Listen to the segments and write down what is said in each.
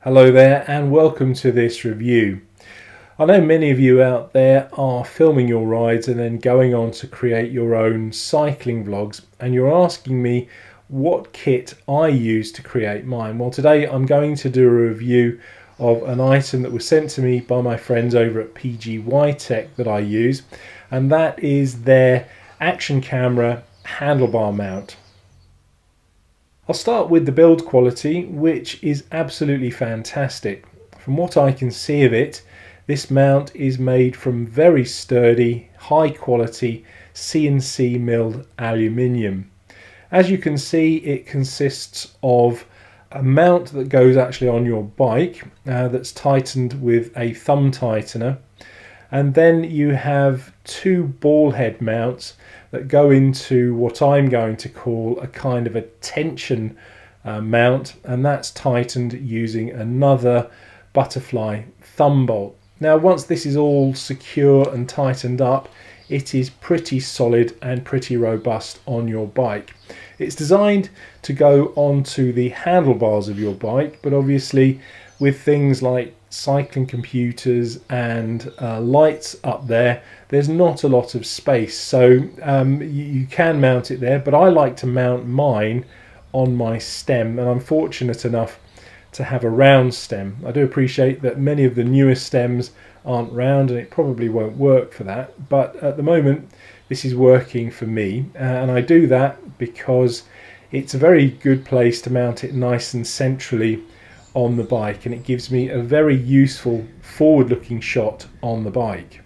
Hello there and welcome to this review. I know many of you out there are filming your rides and then going on to create your own cycling vlogs, and you're asking me what kit I use to create mine. Well, today I'm going to do a review of an item that was sent to me by my friends over at PGYTECH that I use, and that is their action camera handlebar mount. I'll start with the build quality, which is absolutely fantastic. From what I can see of it, this mount is made from very sturdy, high quality CNC milled aluminium. As you can see, it consists of a mount that goes actually on your bike that's tightened with a thumb tightener, and then you have two ball head mounts that go into what I'm going to call a kind of a tension mount, and that's tightened using another butterfly thumb bolt. Now once this is all secure and tightened up, it is pretty solid and pretty robust on your bike. It's designed to go onto the handlebars of your bike, but obviously with things like cycling computers and lights up there, there's not a lot of space, so you can mount it there, but I like to mount mine on my stem, and I'm fortunate enough to have a round stem. I do appreciate that many of the newest stems aren't round and it probably won't work for that, but at the moment this is working for me, and I do that because it's a very good place to mount it nice and centrally on the bike, and it gives me a very useful forward-looking shot on the bike.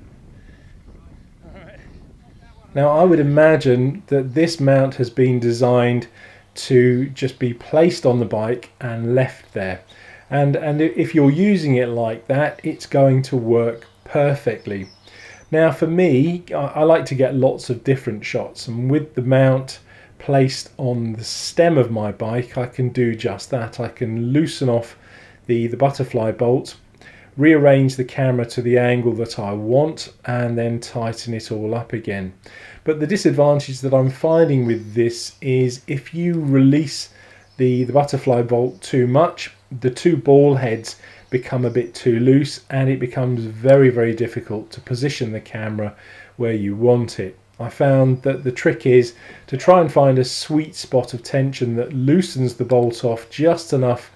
Now I would imagine that this mount has been designed to just be placed on the bike and left there, and if you're using it like that, it's going to work perfectly. Now for me, I like to get lots of different shots, and with the mount placed on the stem of my bike, I can do just that. I can loosen off the butterfly bolt, rearrange the camera to the angle that I want, and then tighten it all up again. But the disadvantage that I'm finding with this is if you release the butterfly bolt too much, the two ball heads become a bit too loose, and it becomes very difficult to position the camera where you want it. I found that the trick is to try and find a sweet spot of tension that loosens the bolt off just enough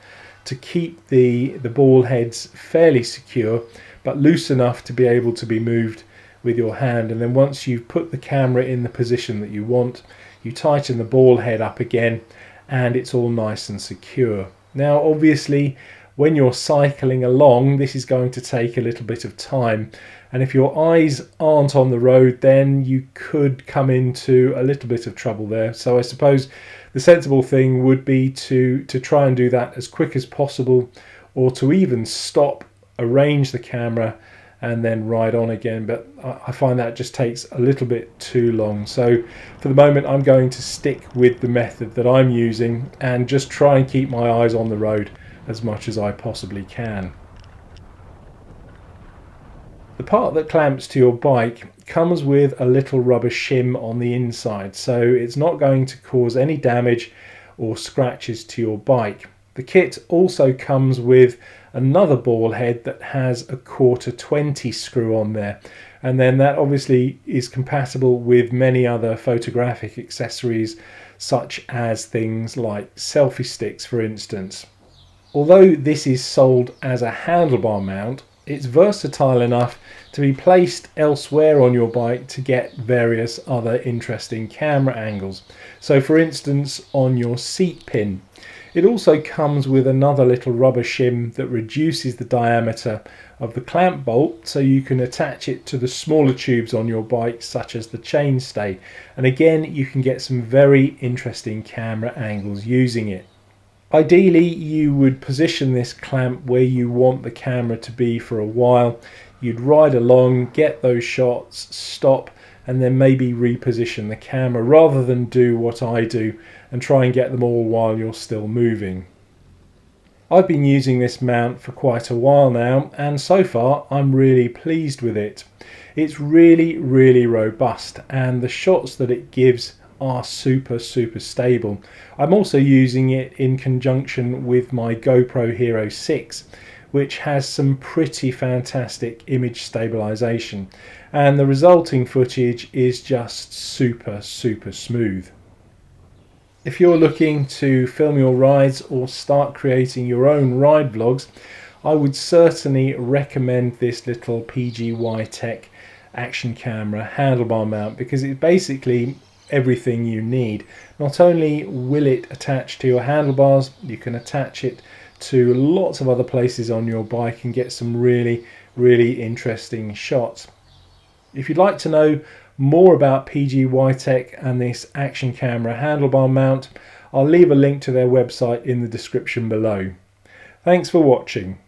to keep the ball heads fairly secure, but loose enough to be able to be moved with your hand. And then once you've put the camera in the position that you want, you tighten the ball head up again and it's all nice and secure. Now obviously when you're cycling along, this is going to take a little bit of time, and if your eyes aren't on the road, then you could come into a little bit of trouble there. So I suppose the sensible thing would be to try and do that as quick as possible, or to even stop, arrange the camera and then ride on again, but I find that just takes a little bit too long. So for the moment I'm going to stick with the method that I'm using and just try and keep my eyes on the road as much as I possibly can. The part that clamps to your bike comes with a little rubber shim on the inside, so it's not going to cause any damage or scratches to your bike. The kit also comes with another ball head that has a 1/4 screw on there, and then that obviously is compatible with many other photographic accessories, such as things like selfie sticks, for instance. Although this is sold as a handlebar mount, it's versatile enough to be placed elsewhere on your bike to get various other interesting camera angles. So for instance, on your seat pin. It also comes with another little rubber shim that reduces the diameter of the clamp bolt, so you can attach it to the smaller tubes on your bike, such as the chainstay. And again, you can get some very interesting camera angles using it. Ideally, you would position this clamp where you want the camera to be for a while. You'd ride along, get those shots, stop, and then maybe reposition the camera, rather than do what I do and try and get them all while you're still moving. I've been using this mount for quite a while now, and so far I'm really pleased with it. It's really robust, and the shots that it gives are super stable. I'm also using it in conjunction with my GoPro Hero 6, which has some pretty fantastic image stabilization, and the resulting footage is just super smooth. If you're looking to film your rides or start creating your own ride vlogs, I would certainly recommend this little PGYTECH action camera handlebar mount, because it's basically everything you need. Not only will it attach to your handlebars, you can attach it to lots of other places on your bike and get some really interesting shots. If you'd like to know more about PGYTECH and this action camera handlebar mount, I'll leave a link to their website in the description below. Thanks for watching.